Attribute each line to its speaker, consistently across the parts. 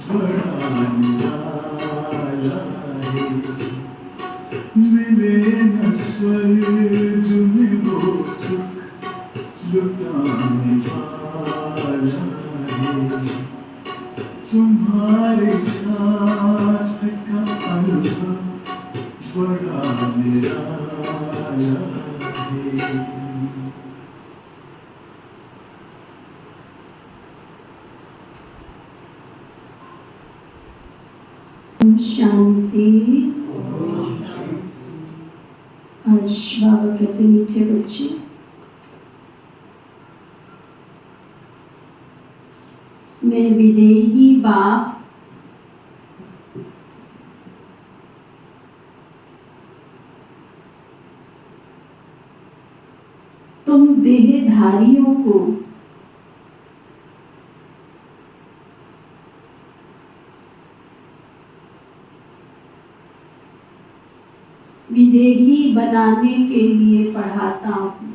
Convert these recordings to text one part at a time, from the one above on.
Speaker 1: बड़ा निराला है, मिले न स्वर्ग में वो सुख लुटाने वाला है। तुम्हारे साथ का अनुभव बड़ा निराला है।
Speaker 2: शांति। आज बाबा कहते मीठे बच्चे, मैं विदेही बाप तुम देहधारियों को विदेही बनाने के लिए पढ़ाता हूँ।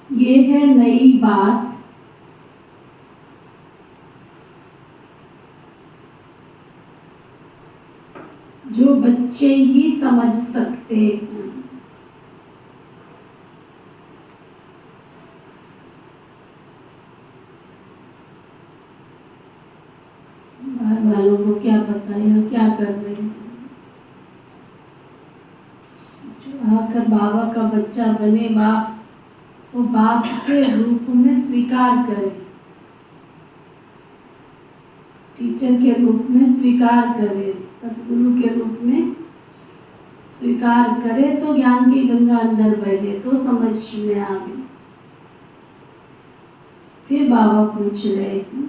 Speaker 2: ये है नई बात, जो बच्चे ही समझ सकते हैं। बाहर वालों को क्या पता है क्या कर रहे हैं। जो आकर बाबा का बच्चा बने, बाप वो बाप के रूप में स्वीकार करे, टीचर के रूप में स्वीकार करे, सतगुरु के रूप में स्वीकार करे, तो ज्ञान की गंगा अंदर बहे, तो समझ में आ गई। फिर बाबा पूछ रहे हैं,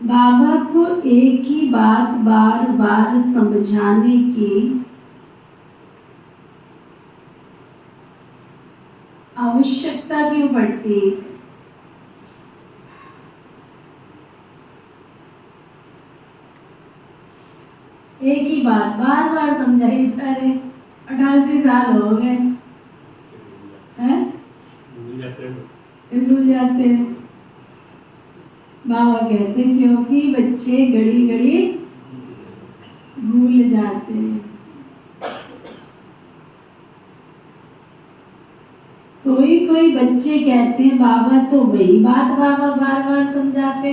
Speaker 2: बाबा को एक ही बात बार बार समझाने की आवश्यकता क्यों पड़ती है? एक ही बात बार बार समझाई जा रहे, 88 साल हो गए हैं, भूल जाते हैं। बाबा कहते हैं क्योंकि बच्चे घड़ी घड़ी भूल जाते हैं। कोई बच्चे कहते हैं बाबा तो वही बात बाबा बार बार समझाते,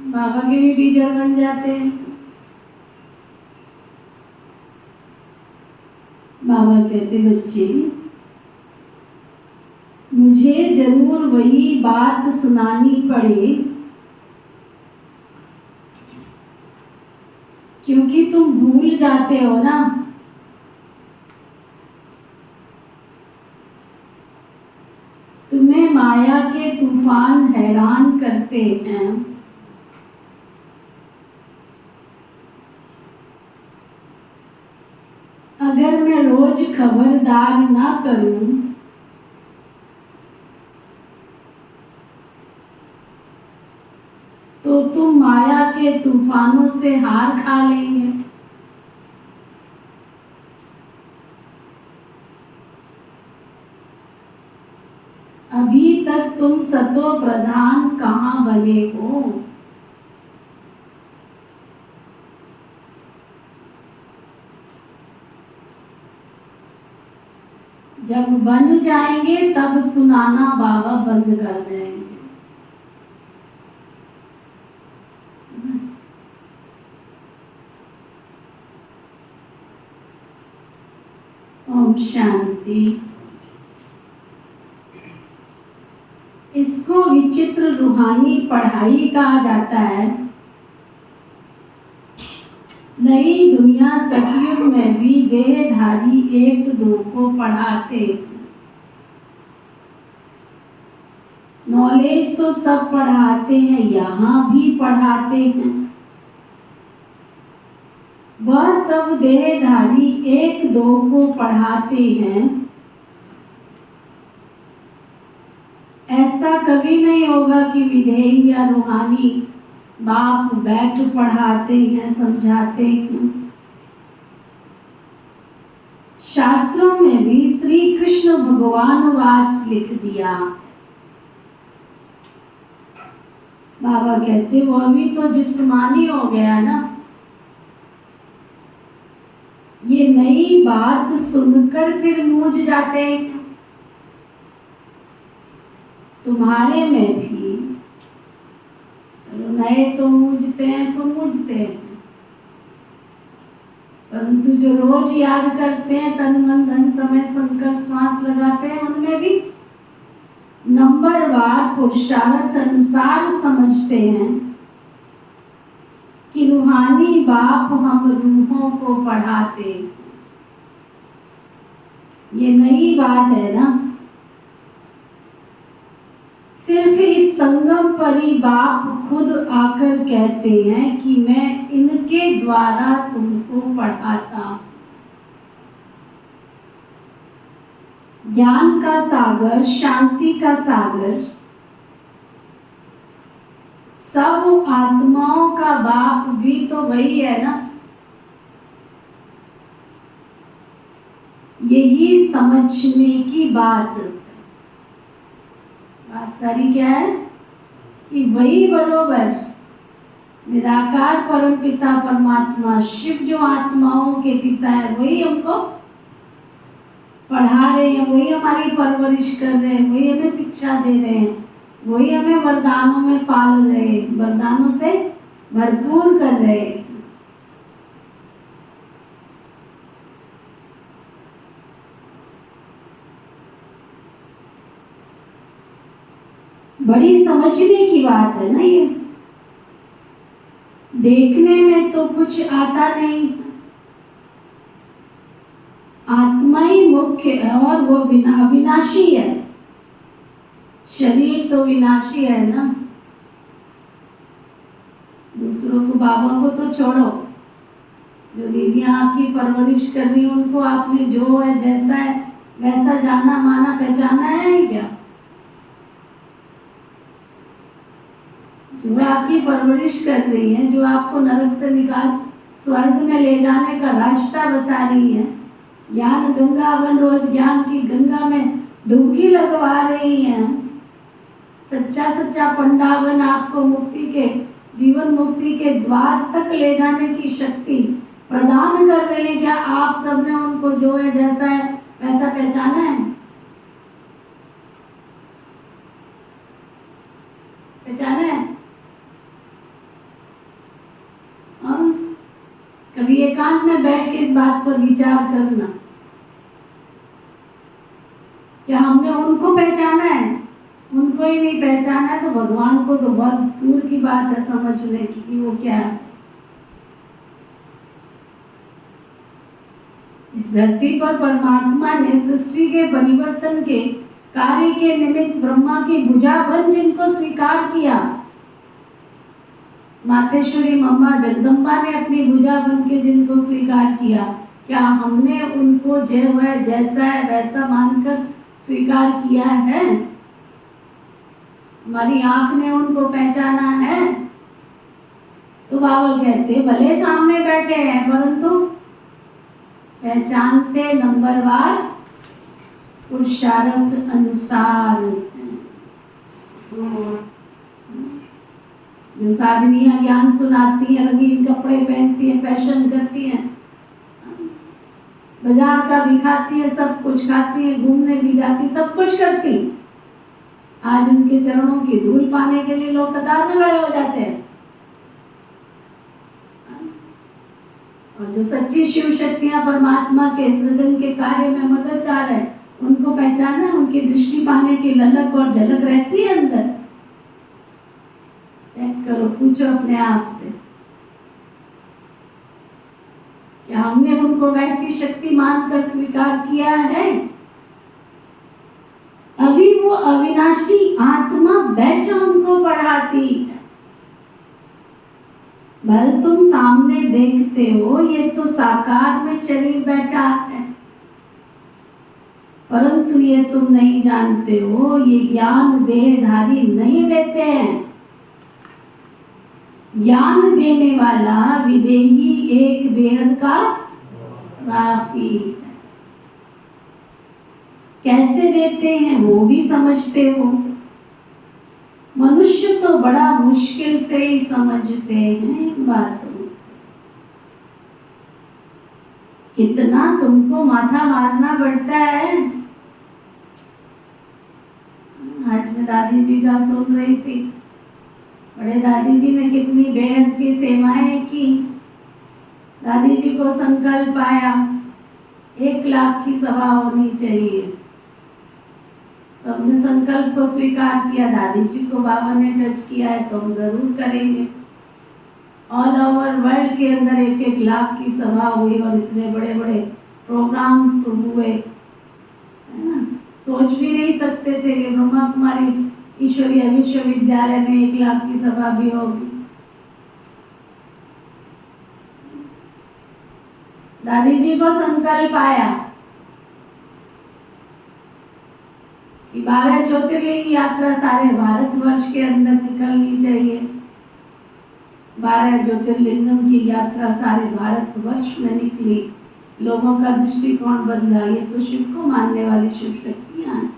Speaker 2: बाबा के भी टीचर बन जाते हैं। बाबा कहते बच्चे, मुझे जरूर वही बात सुनानी पड़े, क्योंकि तुम भूल जाते हो ना। तुम्हें माया के तूफान हैरान करते हैं। अगर मैं रोज खबरदार ना करूं तो तुम माया के तूफानों से हार खा लेंगे। अभी तक तुम सतो प्रधान कहाँ बने हो? जब बन जाएंगे तब सुनाना बाबा बंद कर देंगे। ओम शांति। इसको विचित्र रूहानी पढ़ाई कहा जाता है। नई दुनिया सतयुग में भी देहधारी एक दो को पढ़ाते। नॉलेज तो सब पढ़ाते हैं, यहाँ भी पढ़ाते हैं। वह सब देहधारी एक दो को पढ़ाते हैं। ऐसा कभी नहीं होगा कि विधेयी या रूहानी बाप बैठ पढ़ाते हैं, समझाते हैं। शास्त्रों में भी श्री कृष्ण भगवान वाच लिख दिया। बाबा कहते वो अभी तो जिस्मानी हो गया ना, ये नई बात सुनकर फिर मूझ जाते हैं। तुम्हारे में भी चलो नए तो मूझते हैं, सो मूझते हैं, परंतु जो रोज याद करते हैं, तन मन धन समय संकल्प श्वास लगाते हैं, उनमें भी नंबरवार पुरुषार्थ अनुसार समझते हैं कि रूहानी बाप हम रूहों को पढ़ाते। ये नई बात है ना। सिर्फ इस संगम पर ही बाप खुद आकर कहते हैं कि मैं इनके द्वारा तुमको पढ़ाता। ज्ञान का सागर, शांति का सागर, सब आत्माओं का बाप भी तो वही है ना। यही समझने की बात सारी क्या है कि वही बरोबर निराकार परम पिता परमात्मा शिव जो आत्माओं के पिता है, वही हमको पढ़ा रहे हैं, वही हमारी परवरिश कर रहे हैं, वही हमें शिक्षा दे रहे हैं, वही हमें वरदानों में पाल रहे हैं, वरदानों से भरपूर कर रहे हैं। बड़ी समझने की बात है ना ये। देखने में तो कुछ आता नहीं, आत्मा ही मुख्य है और वो अविनाशी है। शरीर तो विनाशी है ना। दूसरों को, बाबा को तो छोड़ो, जो दीदियां आपकी परवरिश कर रही उनको आपने जो है जैसा है वैसा जाना माना पहचाना है क्या? जो आपकी परवरिश कर रही है, जो आपको नरक से निकाल स्वर्ग में ले जाने का रास्ता बता रही है, ज्ञान गंगा बन रोज ज्ञान की गंगा में डुबकी लगवा रही है, सच्चा सच्चा पंडा बन आपको मुक्ति के, जीवन मुक्ति के द्वार तक ले जाने की शक्ति प्रदान कर रही है। क्या आप सबने उनको जो है जैसा है वैसा पहचाना है? पहचाना है? कभी एकांत में बैठ के इस बात पर विचार करना, क्या हमने उनको पहचाना है? उनको ही नहीं पहचाना है तो भगवान को तो बहुत दूर की बात है समझने की कि वो क्या है। इस धरती पर परमात्मा ने सृष्टि के परिवर्तन के कार्य के निमित्त ब्रह्मा की भुजा बन जिनको स्वीकार किया, मातेश्वरी मम्मा जगदम्बा ने अपनी भुजा बन के जिनको स्वीकार किया, क्या हमने उनको जो है जैसा है वैसा मानकर स्वीकार किया है? हमारी आंख ने उनको पहचाना है? तो बाबा कहते भले सामने बैठे हैं परंतु पहचानते नंबरवार पुरुषार्थ अनुसार। जो साधनियां ज्ञान सुनाती हैं, रंगीन कपड़े पहनती हैं, फैशन करती हैं, बाजार का भी खाती है, सब कुछ खाती है, घूमने भी जाती, सब कुछ करती, आज उनके चरणों की धूल पाने के लिए लोग कतार में खड़े हो जाते हैं। और जो सच्ची शिव शक्तियां परमात्मा के सृजन के कार्य में मददगार है, उनको पहचाना, उनकी दृष्टि पाने की ललक और झलक रहती है अंदर। चेक करो, पूछो अपने आप से, क्या हमने उनको वैसी शक्ति मानकर स्वीकार किया है? अभी वो अविनाशी आत्मा बैठा उनको पढ़ाती है। भले तुम सामने देखते हो, ये तो साकार में शरीर बैठा है, परंतु ये तुम नहीं जानते हो, ये ज्ञान देहधारी नहीं देते हैं। ज्ञान देने वाला विदेही एक बेहद का वापी है। कैसे देते हैं वो भी समझते हो। मनुष्य तो बड़ा मुश्किल से ही समझते हैं इन बातों। कितना तुमको माथा मारना पड़ता है। आज मैं दादी जी का सुन रही थी। बड़े दादी जी ने कितनी बेहद की सेवाएं की। दादी जी को संकल्प आया 1 लाख की सभा होनी चाहिए। सबने संकल्प को स्वीकार किया। दादी जी को बाबा ने टच किया है तो हम जरूर करेंगे। ऑल ओवर वर्ल्ड के अंदर 1-1 लाख की सभा हुई और इतने बड़े बड़े प्रोग्राम्स हुए, है ना। सोच भी नहीं सकते थे कि ब्रह्मा कुमारी ईश्वरीय विश्वविद्यालय में 1 लाख की सभा भी होगी। दादी जी को संकल्प आया कि 12 ज्योतिर्लिंग यात्रा सारे भारतवर्ष के अंदर निकलनी चाहिए। 12 ज्योतिर्लिंगम की यात्रा सारे भारतवर्ष में निकली। लोगों का दृष्टिकोण बदला। ये तो शिव को मानने वाली शिव शक्तियां हैं।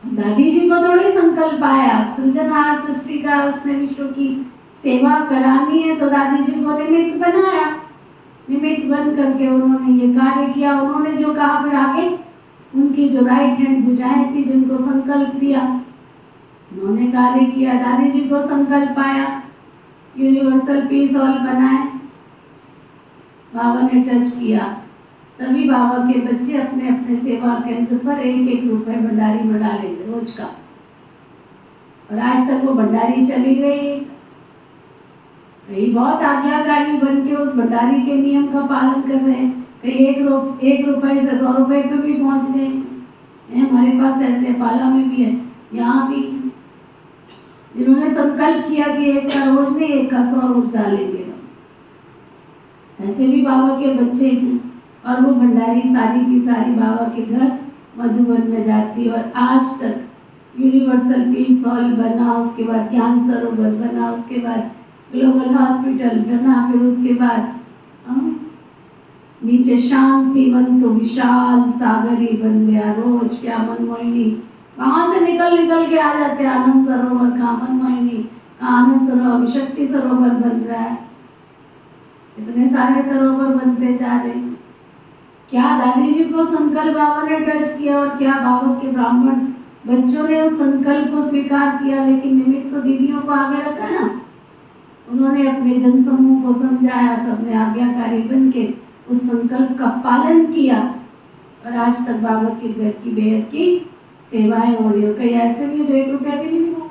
Speaker 2: दादी जी को थोड़ी संकल्प आया सृजनहार सृष्टि का उसने विश्व की सेवा करानी है तो दादी जी को निमित्त बनाया। निमित्त बन करके उन्होंने ये कार्य किया। उन्होंने जो कहा फिर आगे उनकी जो राइट हैंड भुजाएं थी जिनको संकल्प दिया उन्होंने कार्य किया। दादी जी को संकल्प आया यूनिवर्सल पीस हॉल बनाए। बाबा ने टच किया। सभी बाबा के बच्चे अपने अपने सेवा केंद्र पर 1-1 रुपए भंडारी में डालेंगे रोज का। और आज तक वो भंडारी चली गई। कई बहुत आज्ञाकारी बन के उस भंडारी के नियम का पालन कर रहे हैं। कई 1 रुपए से 100 रुपए पे भी पहुंच गए। हमारे पास ऐसे पाला में भी है, यहाँ भी। जिन्होंने संकल्प किया कि 1 का रोज नहीं 1 का 100 रोज डालेंगे। ऐसे भी बाबा के बच्चे हैं। और वो भंडारी सारी की सारी बाबा के घर मधुबन में जाती। और आज तक यूनिवर्सल पीस हॉल बना, उसके बाद ज्ञान सरोवर बना, उसके बाद ग्लोबल हॉस्पिटल बना, फिर उसके बाद नीचे शांति वन तो विशाल सागर ही बन गया। रोज क्या मनमोहिनी वहां से निकल के आ जाते हैं। आनंद सरोवर का मनमोहिनी का आनंद सरोवर शक्ति सरोवर बन रहा है। इतने सारे सरोवर बनते जा रहे हैं। क्या दादी जी को संकल्प बाबा ने टच किया और क्या बाबा के ब्राह्मण बच्चों ने उस संकल्प को स्वीकार किया। लेकिन निमित्त तो दीदियों को आगे रखा ना। उन्होंने अपने जनसमूह को समझाया। सबने आज्ञाकारी बन के उस संकल्प का पालन किया। और आज तक बाबा के घर की बेहद की सेवाएं हो रही हो। कई ऐसे भी जो 1 रुपया भी नहीं मिला।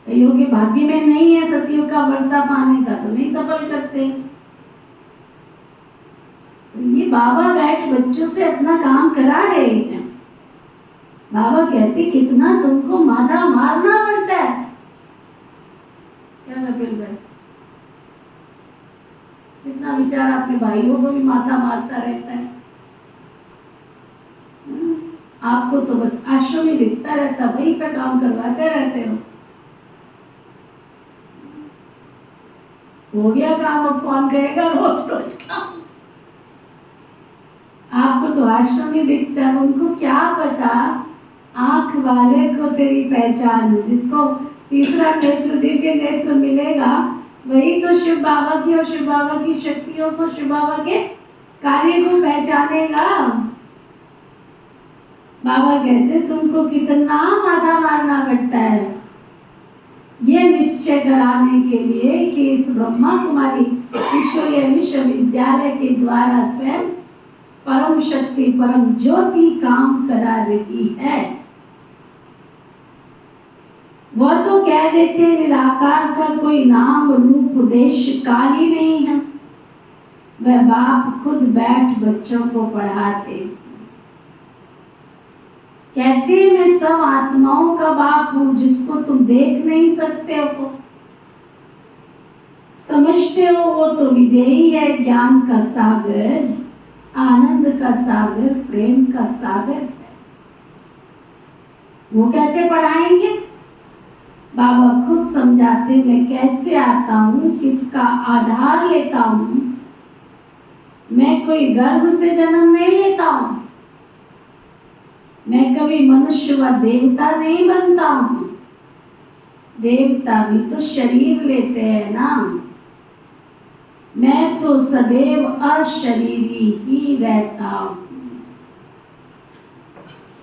Speaker 2: कईयों के भाग्य में नहीं है सतियों का वर्षा पाने का तो नहीं सफल करते। ये बाबा बैठ बच्चों से अपना काम करा रहे हैं। बाबा कहते कितना तुमको माथा मारना पड़ता है। क्या कपिल भाई, कितना बेचारा अपने भाइयों को भी माथा मारता रहता है। आपको तो बस आश्रम ही दिखता रहता, वहीं पे काम करवाते रहते हो। हो गया काम, अब कौन कहेगा रोज रोज काम। आपको तो आश्रम ही दिखता है। उनको क्या पता आंख वाले को तेरी पहचान। जिसको तीसरा नेत्र दिव्य नेत्र मिलेगा वही तो शिव बाबा की और शिव बाबा की शक्तियों को शिव बाबा के कार्य को पहचानेगा। बाबा कहते तुमको कितना माथा मारना पड़ता है ये निश्चय कराने के लिए कि इस ब्रह्मा कुमारी ईश्वरीय विश्वविद्यालय के द्वारा स्वयं परम शक्ति परम ज्योति काम करा रही है। वह तो कह देते हैं निराकार का कोई नाम रूप उद्देश्य काल ही नहीं है। वह बाप खुद बैठ बच्चों को पढ़ाते कहते हैं मैं सब आत्माओं का बाप हूं जिसको तुम देख नहीं सकते हो। समझते हो वो तो विदेही है, ज्ञान का सागर, आनंद का सागर, प्रेम का सागर है। वो कैसे पढ़ाएंगे? बाबा खुद समझाते, मैं कैसे आता हूँ, किसका आधार लेता हूँ। मैं कोई गर्भ से जन्म नहीं लेता हूँ, मैं कभी मनुष्य व देवता नहीं बनता हूँ। देवता भी तो शरीर लेते हैं ना। मैं तो सदैव अशरीरी ही रहता हूँ।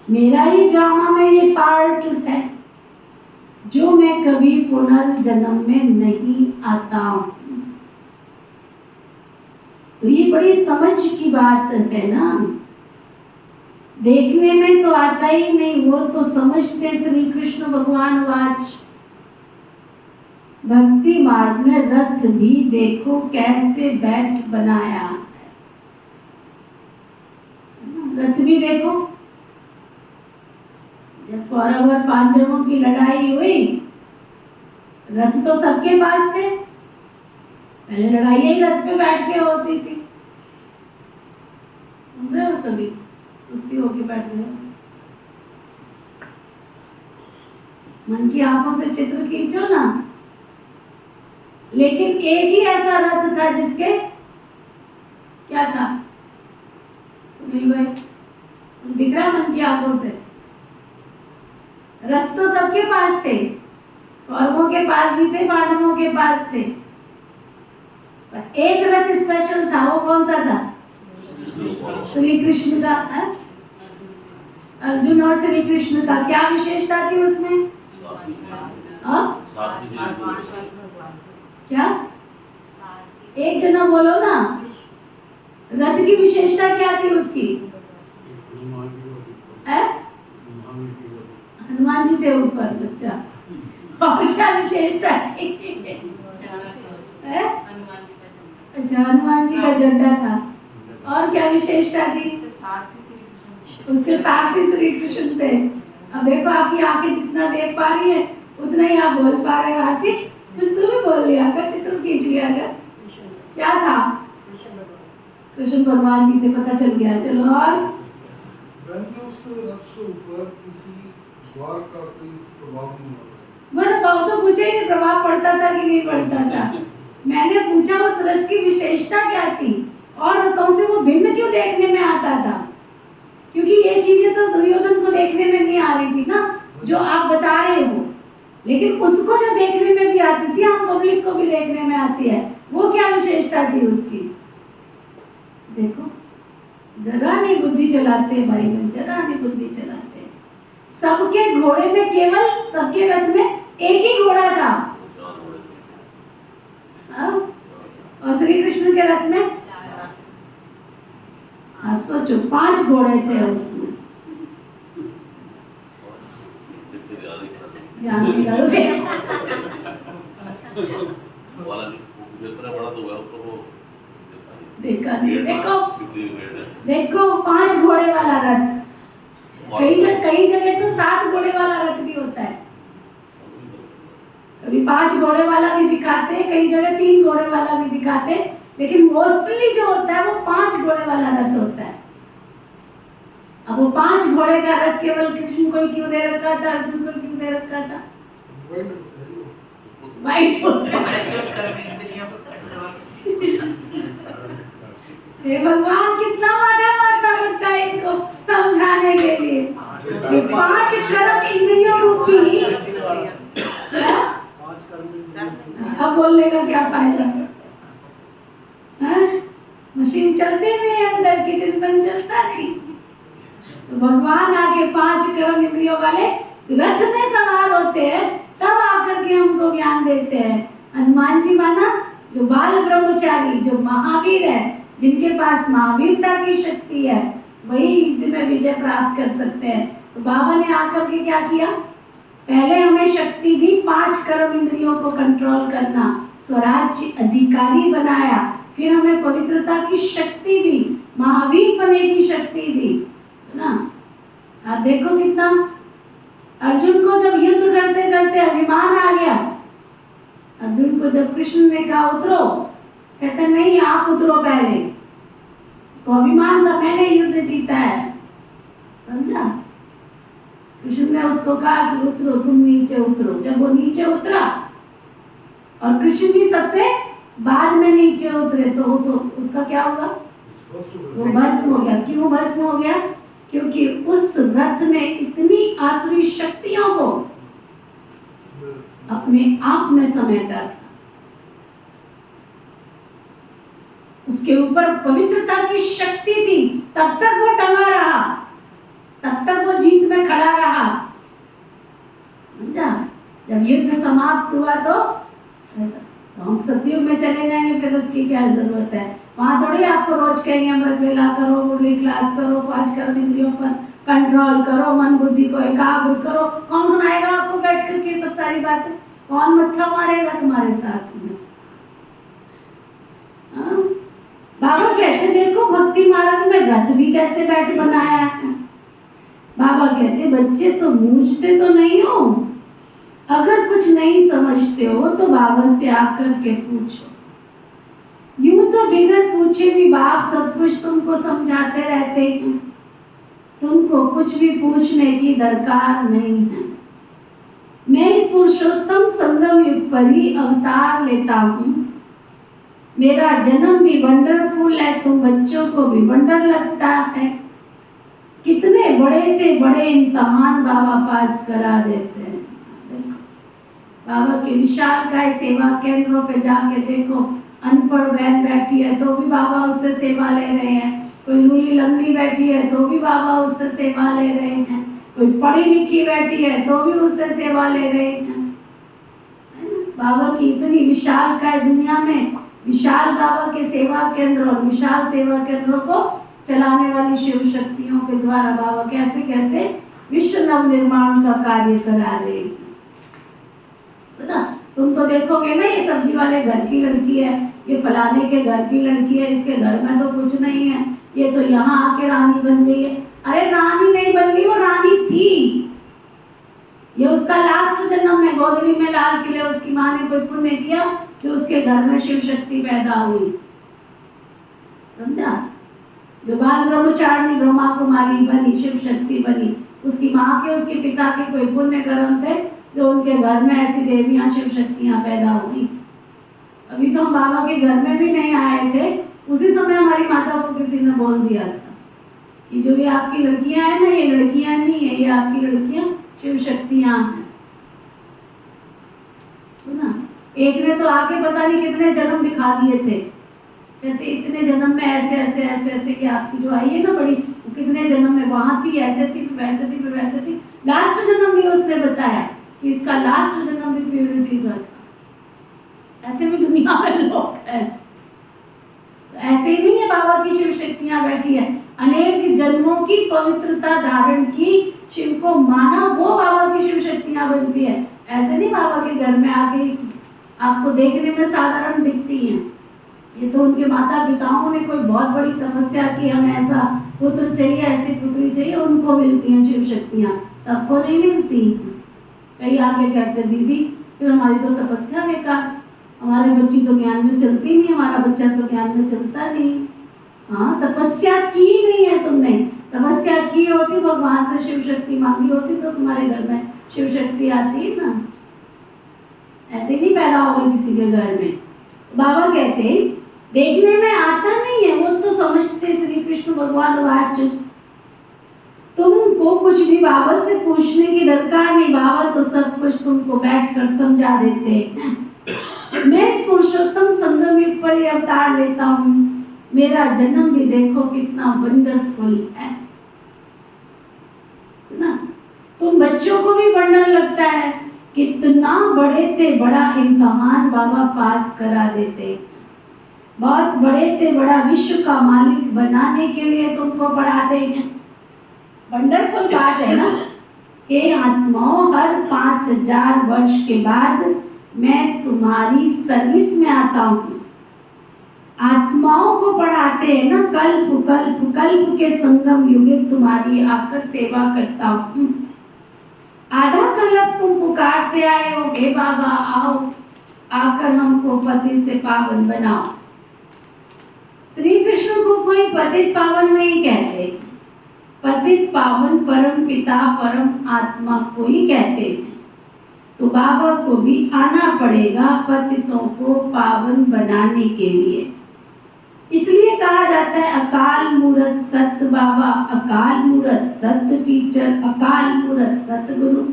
Speaker 2: मेरा ही ड्रामा में ये पार्ट है जो मैं कभी पुनर्जन्म में नहीं आता हूँ। तो ये बड़ी समझ की बात है ना। देखने में तो आता ही नहीं, वो तो समझते श्री कृष्ण भगवान वाच। भक्ति मार्ग में रथ भी देखो कैसे बैठ बनाया है। रथ भी देखो, जब कौरव और पांडवों की लड़ाई हुई, रथ तो सबके पास थे। पहले लड़ाई ही रथ पे बैठ के होती थी। सुन रहे हो सभी? सुस्ती होके बैठ रहे हो। मन की आंखों से चित्र खींचो ना। लेकिन एक ही ऐसा रथ था जिसके क्या था? सुनील भाई, दिख रहा मन की आंखों से? रथ तो सबके पास थे, कौरवों के पास भी थे, पांडवों के पास थे, पर एक रथ स्पेशल था। वो कौन सा था? श्री कृष्ण का। अर्जुन और श्री कृष्ण का क्या विशेषता थी उसमें? क्या? एक जना बोलो ना, रथ की विशेषता क्या थी उसकी? हनुमान जी थे ऊपर, बच्चा। और क्या विशेषता थी? अच्छा, हनुमान जी का झंडा था। और क्या विशेषता थी? उसके साथ ही श्री कृष्ण थे। अब देखो, आपकी आंखें जितना देख पा रही है उतना ही आप बोल पा रहे हो। आरती, कुछ तू भी बोल लिया कर, चित्र खींच लिया कर। क्या था? कृष्ण भगवान जी थे, पता चल गया। चलो, और
Speaker 3: उस रथ के ऊपर किसी द्वार का कोई प्रभाव नहीं होता।
Speaker 2: मैंने तो पूछा ही नहीं प्रभाव पड़ता था कि नहीं पड़ता था। मैंने पूछा उस रथ की विशेषता क्या थी और रथों से वो भिन्न क्यों देखने में आता था। क्योंकि ये चीजें तो दुर्योधन को देखने में नहीं आ रही थी ना, जो आप बता रहे हो। लेकिन उसको जो देखने में भी आती थी, हम पब्लिक को भी देखने में आती है। वो क्या विशेषता थी उसकी? देखो, जरा नहीं बुद्धि चलाते भाई बहन, जरा नहीं बुद्धि चलाते। सबके घोड़े में, केवल सबके रथ में एक ही घोड़ा था। और श्री कृष्ण के रथ में आप सोचो 5 घोड़े थे उसमें। देखा नहीं? देखो 5 घोड़े वाला रथ। कई जगह तो 7 घोड़े वाला रथ भी होता है। कभी 5 घोड़े वाला भी दिखाते हैं, कई जगह 3 घोड़े वाला भी दिखाते हैं, लेकिन मोस्टली जो होता है वो 5 घोड़े वाला रथ होता है। अब वो 5 घोड़े का रथ केवल कृष्ण को ही क्यों दे रखा था, अर्जुन को क्यों दे रखा था? वाइट होता है। हे भगवान, कितना माथा मारना पड़ता है इनको समझाने के लिए। ये 5 कर्म इंद्रियों रूपी, अब बोलने का क्या फायदा? मशीन चलती नहीं है, अंदर की चिंतन चलता नहीं। तो भगवान आके 5 कर्म इंद्रियों वाले रथ में सवार होते हैं, तब आकर के हमको ज्ञान देते हैं। हनुमान जी माना जो बाल ब्रह्मचारी, जो महावीर है, जिनके पास महावीरता की शक्ति है, वही युद्ध में विजय प्राप्त कर सकते हैं। तो बाबा ने आकर के क्या किया? पहले हमें शक्ति दी 5 कर्म इंद्रियों को कंट्रोल करना, स्वराज्य अधिकारी बनाया। फिर हमें पवित्रता की शक्ति दी, महावीर बनने की शक्ति दी, है ना। आप देखो कितना, अर्जुन को जब युद्ध करते करते अभिमान आ गया, अर्जुन को जब कृष्ण ने कहा उतरो, कहता नहीं आप उतरो पहले, तो अभिमान था मैंने युद्ध जीता है, समझा। कृष्ण ने उसको कहा कि उतरो, तुम नीचे उतरो। जब वो नीचे उतरा और कृष्ण जी सबसे बाद में नीचे उतरे तो उसका क्या होगा? वो भस्म हो गया। क्यों भस्म हो गया? क्योंकि उस रथ ने इतनी आसुरी शक्तियों को अपने आप में समेटा था। उसके ऊपर पवित्रता की शक्ति थी, तब तक वो टंगा रहा, तब तक वो जीत में खड़ा रहा, समझा। जब युद्ध समाप्त हुआ तो हम सतयुग में चले जाएंगे, फिर रथ की क्या जरूरत है? वहां थोड़ी आपको रोज कहेंगे अमृत वेला करो, मुरली क्लास करो, 5 कर्म इंद्रियों पर कंट्रोल करो, मन बुद्धि को एकाग्र करो। कौन सुनाएगा आपको बैठ करके सब सारी बातें? कौन मत्था मारेगा तुम्हारे साथ में? बाबा कहते देखो भक्ति मार्ग में रथ भी कैसे बैठ बनाया है। बाबा कहते बच्चे तो मूझते तो नहीं हो, अगर कुछ नहीं समझते हो तो बाबा से आकर के पूछो। यूं तो बिगर पूछे भी बाप सब कुछ तुमको समझाते रहते हैं, तुमको कुछ भी पूछने की दरकार नहीं है। मैं इस पुरुषोत्तम संगम युग पर ही अवतार लेता हूँ। मेरा जन्म भी वंडरफुल है, तुम बच्चों को भी वंडर लगता है। कितने बड़े थे बड़े इम्तिहान बाबा पास करा देते हैं। देखो बाबा के विशालकाय सेवा केंद्रों पे जाके देखो, अनपढ़ बहन बैठी है तो भी बाबा उससे सेवा ले रहे हैं, कोई लूली लंगड़ी बैठी है तो भी बाबा उससे सेवा ले रहे हैं, कोई पढ़ी लिखी बैठी है तो भी उससे सेवा ले रहे हैं। बाबा की इतनी विशालकाय दुनिया में विशाल बाबा के सेवा केंद्र और विशाल सेवा केंद्रों को चलाने वाली शिव शक्तियों के द्वारा बाबा कैसे कैसे विश्व नव निर्माण का कार्य करा रहे हैं। ना तुम तो देखोगे ना, ये सब्जी वाले घर की लड़की है, ये फलाने के घर की लड़की है, इसके घर में तो कुछ नहीं है, ये तो यहाँ आके रानी बन गई है। अरे रानी नहीं बन गई, वो रानी थी। ये उसका लास्ट जन्म में गोदड़ी में लाल किले उसकी माँ ने कोई पुण्य किया कि उसके घर में शिव शक्ति पैदा हुई, समझा। जो बाल ब्रह्मचारिणी ब्रह्मा कुमारी बनी, शिव शक्ति बनी, उसकी माँ के उसके पिता के कोई पुण्य कर्म थे जो उनके घर में ऐसी देवियां शिव शक्तियां पैदा हुई। अभी तो हम बाबा के घर में भी नहीं आए थे, उसी समय हमारी माता को किसी ने बोल दिया था कि जो ये आपकी लड़कियां हैं ना, ये लड़कियां नहीं है, ये आपकी लड़कियां शिव शक्तियां हैं। सुना, एक ने तो आके पता नहीं कितने जन्म दिखा दिए थे, कहते इतने जन्म में ऐसे ऐसे ऐसे ऐसे कि आपकी जो आई है ना बड़ी, कितने जन्म में वहां थी, ऐसे थी, फिर वैसे थी, फिर वैसे थी। लास्ट जन्म भी उसने बताया कि इसका लास्ट जन्म भी प्योरिटी का था। ऐसे भी दुनिया में लोग हैं। तो ऐसे ही नहीं है बाबा की शिव शक्तियां बैठी है, अनेक जन्मों की पवित्रता धारण की शिव को माना, वो बाबा की शिव शक्तियां बनती है। ऐसे नहीं बाबा के घर में आके आपको देखने में साधारण दिखती हैं। ये तो उनके माता पिताओं ने कोई बहुत बड़ी तपस्या की, हमें ऐसा पुत्र चाहिए, ऐसी पुत्री चाहिए, उनको मिलती हैं शिव शक्तियां, सबको नहीं मिलती। कई आके कहते दीदी फिर हमारी तो तपस्या बेकार, हमारी बच्ची तो ज्ञान में चलती नहीं, हमारा बच्चा तो ज्ञान में चलता नहीं। हाँ, तपस्या की नहीं है तुमने, तपस्या की होती, भगवान से शिव शक्ति मांगी होती तो तुम्हारे घर में शिव शक्ति आती है ना। ऐसे नहीं पैदा होगा किसी के घर में। बाबा कहते देखने में आता नहीं है, वो तो समझते। श्री कृष्ण भगवान वाच, तुमको कुछ भी बाबा से पूछने की दरकार नहीं, बाबा तो सब कुछ तुमको बैठकर समझा देते हैं। मैं इस पुरुषोत्तम संगम युग पर ही अवतार लेता हूँ, मेरा जन्म भी देखो कितना वंडरफुल है ना। तुम बच्चों को भी वंडर लगता है, कितना बड़े थे बड़ा इम्तिहान बाबा पास करा देते, बहुत बड़े थे बड़ा विश्व का मालिक बनाने के लिए तुमको पढ़ाते हैं। वंडरफुल बात है ना। हे आत्माओं, हर 5000 वर्ष के बाद मैं तुम्हारी सर्विस में आता हूँ। आत्माओं को पढ़ाते हैं ना, कल्प कल्प कल्प के संगम युगे तुम्हारी आकर सेवा करता हूँ। आधा कल्प तुम पुकारते आए हो, हे बाबा आओ, आकर हमको पतित से पावन बनाओ। श्री कृष्ण को कोई पतित पावन नहीं कहते, पतित पावन परम पिता परम आत्मा को ही कहते हैं। तो बाबा को भी आना पड़ेगा पतितों को पावन बनाने के लिए। इसलिए कहा जाता है अकाल मूरत सत बाबा, अकाल मूरत सत टीचर, अकाल मूरत सतगुरु।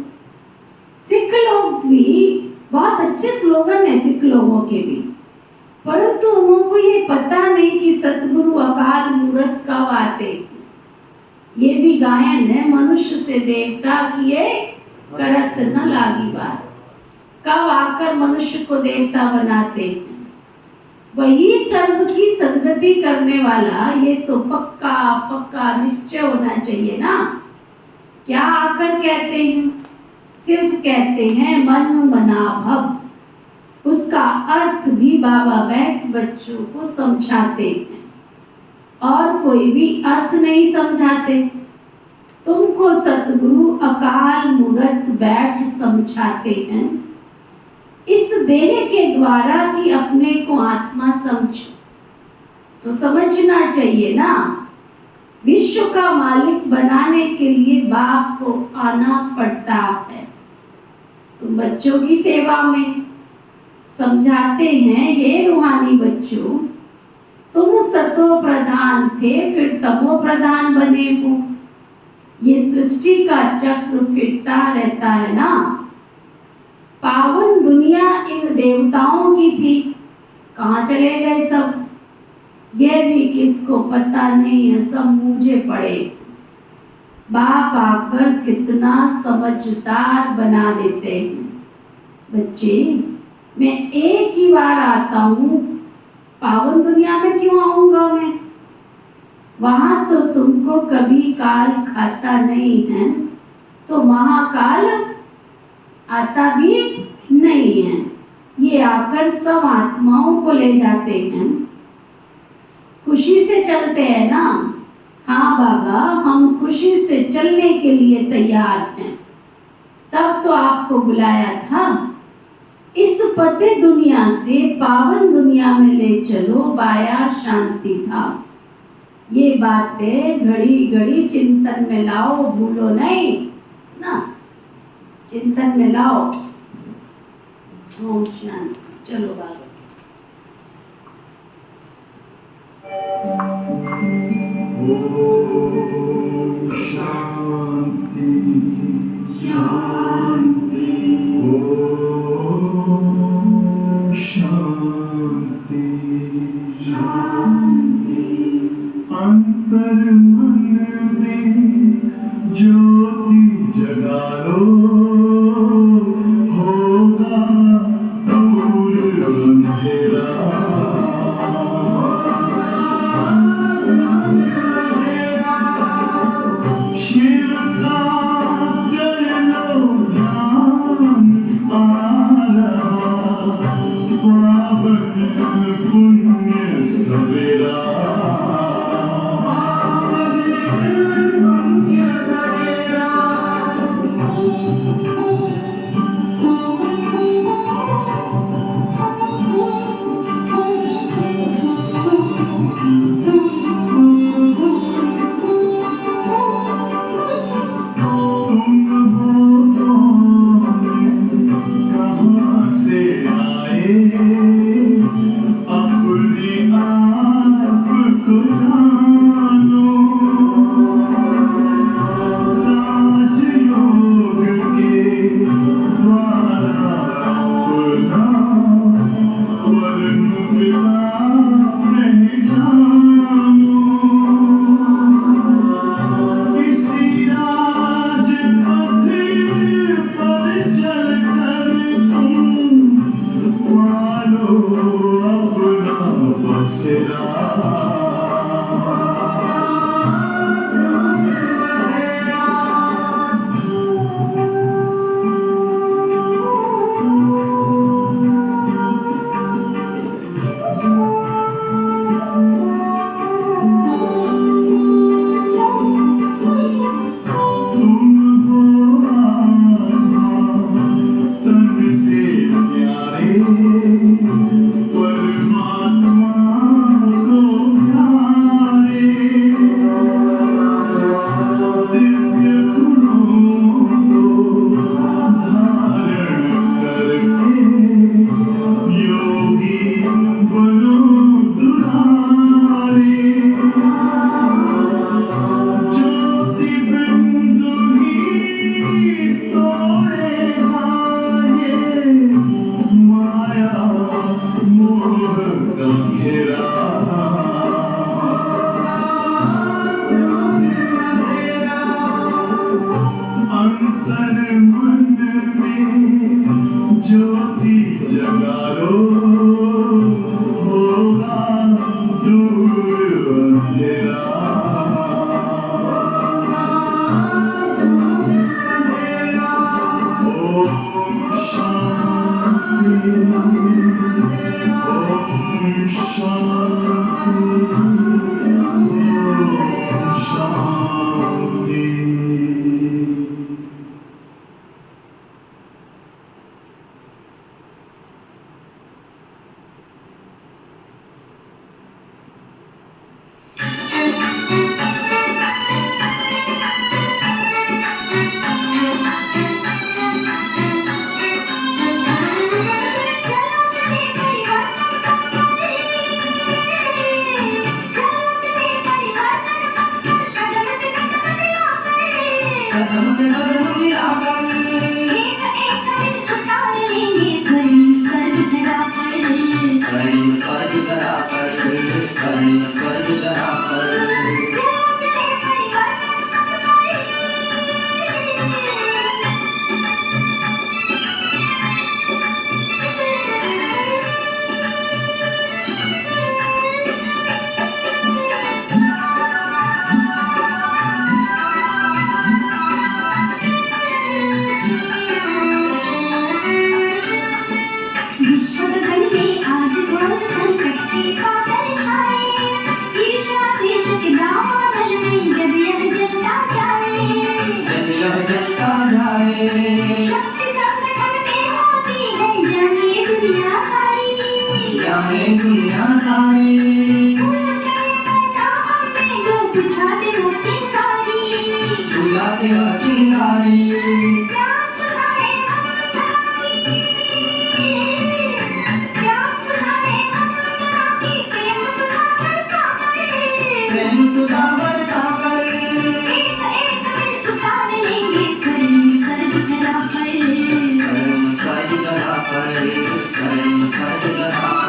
Speaker 2: सिख लोग भी बहुत अच्छे स्लोगन है, सिख लोगों के भी, परंतु उनको ये पता नहीं कि सतगुरु अकाल मूरत कब आते। ये भी गायन है, मनुष्य से देवता किए करत न लागी बात, कब आकर मनुष्य को देवता बनाते हैं। वही सर्व की सदगति करने वाला, ये तो पक्का पक्का निश्चय होना चाहिए ना। क्या आकर कहते हैं? सिर्फ कहते हैं मन मना भव। उसका अर्थ भी बाबा बैठ बच्चों को समझाते हैं और कोई भी अर्थ नहीं समझाते। तुमको सतगुरु अकाल मूरत बैठ समझाते हैं इस देह के द्वारा कि अपने को आत्मा समझो। तो समझना चाहिए ना, विश्व का मालिक बनाने के लिए बाप को आना पड़ता है। तुम बच्चों की सेवा में समझाते हैं, हे रूहानी बच्चों, तुम सतो प्रधान थे फिर तमो प्रधान बने हो। ये सृष्टि का चक्र फिरता रहता है ना। पावन दुनिया इन देवताओं की थी, कहाँ चले गए सब? यह भी किसको पता नहीं है, सब मुझे पड़े। बाप आकर कितना समझदार बना देते हैं। बच्चे, मैं एक ही बार आता हूँ, पावन दुनिया में क्यों आऊंगा मैं? वहां तो तुमको कभी काल खाता नहीं है, तो महाकाल आता भी नहीं है। ये आकर सब आत्माओं को ले जाते हैं। खुशी से चलते हैं ना? हाँ बाबा, हम खुशी से चलने के लिए तैयार हैं। तब तो आपको बुलाया था। इस पतित दुनिया से पावन दुनिया में ले चलो, बाया शांति था। ये बातें घड़ी घड़ी चिंतन में लाओ, भूलो नहीं ना, चिंतन में लाओ। ओम शांति। चलो बाबा।
Speaker 1: ओम शांति शांति, ओम शांति शांति। अंतर मन में ज्योति जगा लो, होगा दूर अंधेरा। शिव अंतर मन में ज्योति जगा लो, होगा दूर अंधेरा। ओम शांति, ओम शांति, ओम शांति।
Speaker 4: कदम से कदम मिलाकर एक एक मिल उतार लेंगे स्वर्ण स्वर्ग धरा पर, स्वर्ण स्वर्ग धरा पर, स्वर्ण स्वर्ग धरा पर।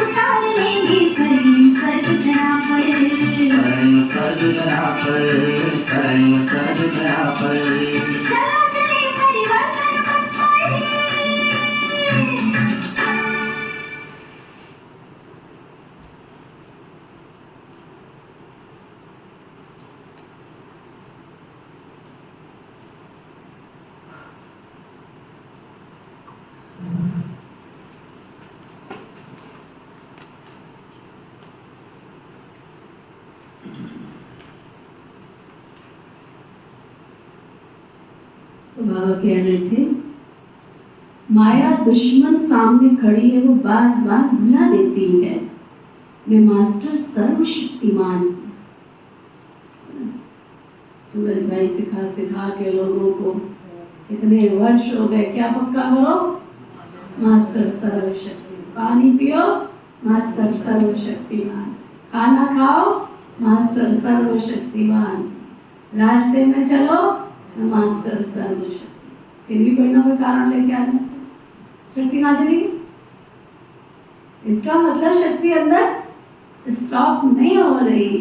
Speaker 5: उतार लेंगे स्वर्ग धरा
Speaker 4: स्वर्ग धरा पर, स्वर्णिम स्वर्ग धरा पर। चलो चले परिवर्तन पथ पर।
Speaker 2: तो बाबा कह रहे थे माया दुश्मन सामने खड़ी है, वो बार बार भुला देती है मैं मास्टर सर्वशक्तिमान हूं। सूरज भाई सिखा सिखा के लोगों को कितने वर्ष हो गए, क्या पक्का करो, मास्टर सर्वशक्ति। पानी पियो, मास्टर सर्वशक्तिमान। खाना खाओ, मास्टर सर्वशक्तिमान। रास्ते में चलो, मास्टर सर्वशक्ति। फिर भी कोई ना कोई कारण लेके आ जाए, शक्ति कहाँ चली गई? इसका मतलब शक्ति अंदर स्टॉप नहीं हो रही।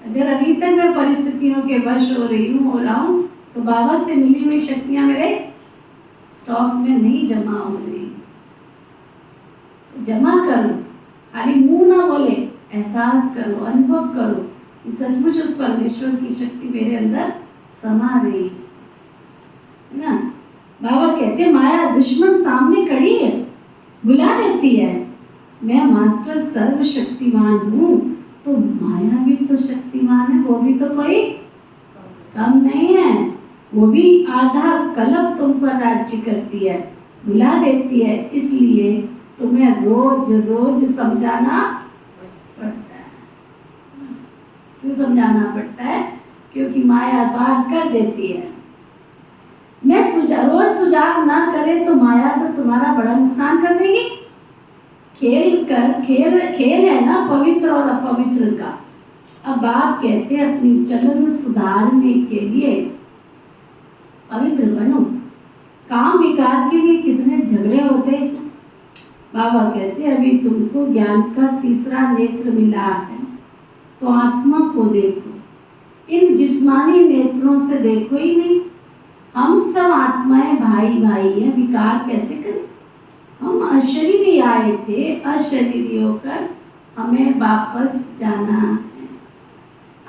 Speaker 2: अगर अभी तक मैं परिस्थितियों के वश हो रही हूँ, हो रहा हूँ, तो बाबा से मिली हुई शक्तियां मेरे स्टॉक में नहीं जमा हो रही। तो जमा करो, खाली मुंह ना बोले, एहसास करो, अनुभव करो कि सचमुच उस परमेश्वर की शक्ति मेरे अंदर समा रही है ना। बाबा कहते हैं माया दुश्मन सामने खड़ी है, बुला लेती है मैं मास्टर सर्वशक्तिमान हूँ। तो माया भी तो शक्तिमान है, वो भी तो कोई कम नहीं है, वो भी आधा कल्प तुम पर राज्य करती है, बुला देती है। इसलिए तुम्हें रोज रोज समझाना पड़ता है। क्यों समझाना पड़ता है? क्योंकि माया बार कर देती है। मैं रोज सुझाव ना करे तो माया तो तुम्हारा बड़ा नुकसान कर देगी। खेल है ना पवित्र और अपवित्र का। अब आप कहते हैं अपनी चलन सुधारने के लिए पवित्र बनो। काम विकार के लिए कितने झगड़े होते हैं। बाबा कहते हैं अभी तुमको ज्ञान का तीसरा नेत्र मिला है, तो आत्मा को देखो, इन जिस्मानी नेत्रों से देखो ही नहीं। हम सब आत्माएं भाई भाई हैं, विकार कैसे करें? हम अशरीरी आए थे, अशरीरी होकर हमें वापस जाना है।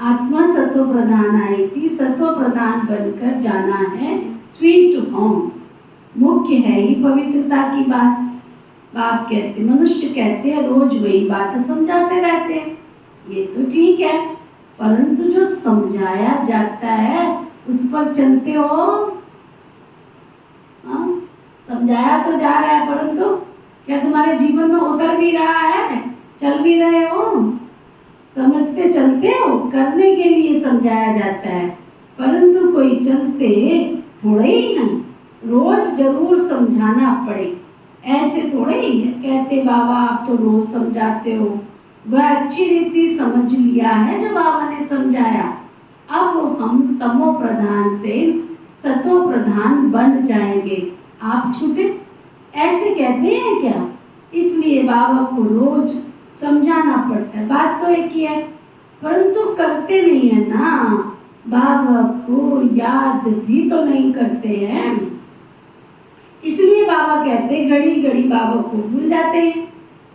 Speaker 2: आत्मा सतो प्रधान आई थी, सतो प्रधान बनकर जाना है स्वीट होम। मुख्य है ही पवित्रता की बात। बाप कहते, मनुष्य कहते हैं रोज वही बात समझाते रहते हैं, ये तो ठीक है, परंतु जो समझाया जाता है उस पर चलते हो। हाँ? समझाया तो जा रहा है, परंतु क्या तुम्हारे जीवन में उतर भी रहा है, चल भी रहे हो, समझते चलते हो? करने के लिए समझाया जाता है, परंतु कोई चलते थोड़े ही नहीं, रोज जरूर समझाना पड़े। ऐसे थोड़े ही है कहते बाबा आप तो रोज समझाते हो, वह अच्छी रीति समझ लिया है जो बाबा ने समझाया। अब हम तमो प्रधान से सतो प्रधान बन जाएंगे, आप छूटे। ऐसे कहते हैं क्या? इसलिए बाबा को रोज समझाना पड़ता है। बात तो एक ही है, परंतु करते नहीं है ना, बाबा को याद भी तो नहीं करते हैं। इसलिए बाबा कहते घड़ी घड़ी बाबा को भूल जाते हैं।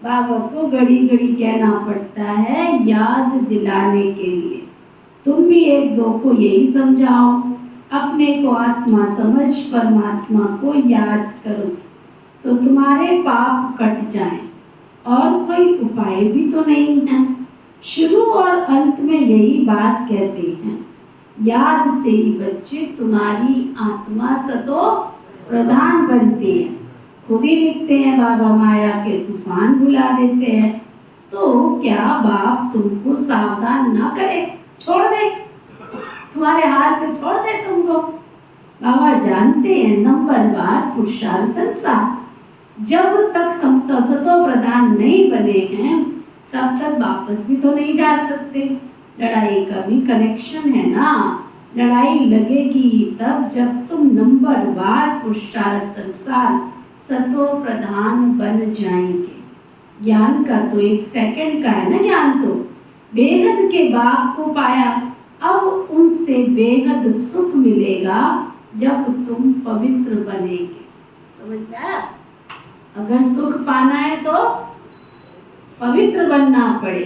Speaker 2: बाबा को घड़ी घड़ी कहना पड़ता है याद दिलाने के लिए। तुम भी एक दो को यही समझाओ, अपने को आत्मा समझ परमात्मा को याद करो तो तुम्हारे पाप कट जाएं। और कोई उपाय भी तो नहीं है। शुरू और अंत में यही बात कहते हैं, याद से ही बच्चे तुम्हारी आत्मा सतो प्रधान बनती है। खुद ही लिखते हैं बाबा माया के तूफान भुला देते हैं। तो क्या बाप तुमको सावधान ना करे, छोड़ दे, तुम्हारे हाल पे छोड़ दे तुमको? बाबा जानते हैं नंबरवार पुरुषार्थ अनुसार जब तक सतो प्रधान नहीं बने हैं तब तक वापस भी तो नहीं जा सकते। लड़ाई का भी कनेक्शन है ना, लड़ाई लगेगी तब जब तुम नंबरवार पुरुषार्थ अनुसार सतो प्रधान बन जाएंगे। ज्ञान का तो 1 सेकंड का है ना ज्ञान, तो बेहद के बाप को पाया, अब उनसे बेहद सुख मिलेगा जब तुम पवित्र बनेंगे। समझ में आया? अगर सुख पाना है तो पवित्र बनना पड़े,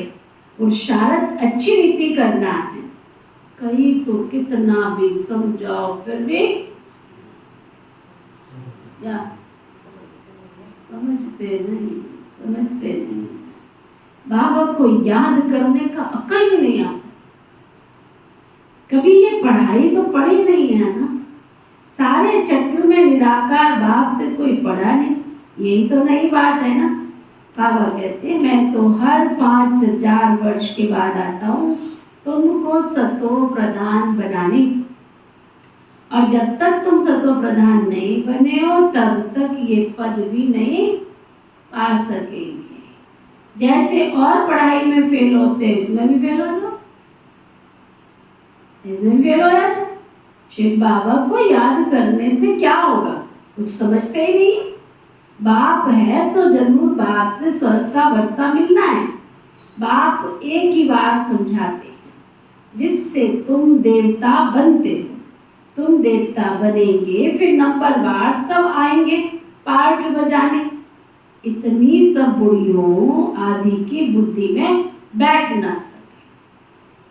Speaker 2: पुरुषार्थ अच्छी रीति करना है। कहीं तो कितना भी समझाओ फिर भी क्या समझते नहीं। बाबा को याद करने का अकल भी नहीं आता। कभी ये पढ़ाई तो पढ़ी नहीं है ना, सारे चक्र में निराकार बाप से कोई पढ़ा नहीं, यही तो नई बात है ना। बाबा कहते मैं तो हर 5000 वर्ष के बाद आता हूँ तुमको सतो प्रधान बनाने, और जब तक तुम सतो प्रधान नहीं बने हो तब तक ये पद भी नहीं पा सकेंगे। जैसे और पढ़ाई में फेल होते हैं इसमें भी फेल हो जाओ, इसमें भी फेल हो जाते। शिव बाबा को याद करने से क्या होगा, कुछ समझते ही नहीं। बाप है तो जरूर बाप से स्वर्ग का वर्षा मिलना है। बाप एक ही बार समझाते हैं, जिससे तुम देवता बनते हो। तुम देवता बनेंगे फिर नंबर बार सब आएंगे पार्ट बजाने। इतनी सब बुढ़ियों आदि की बुद्धि में बैठ ना सके,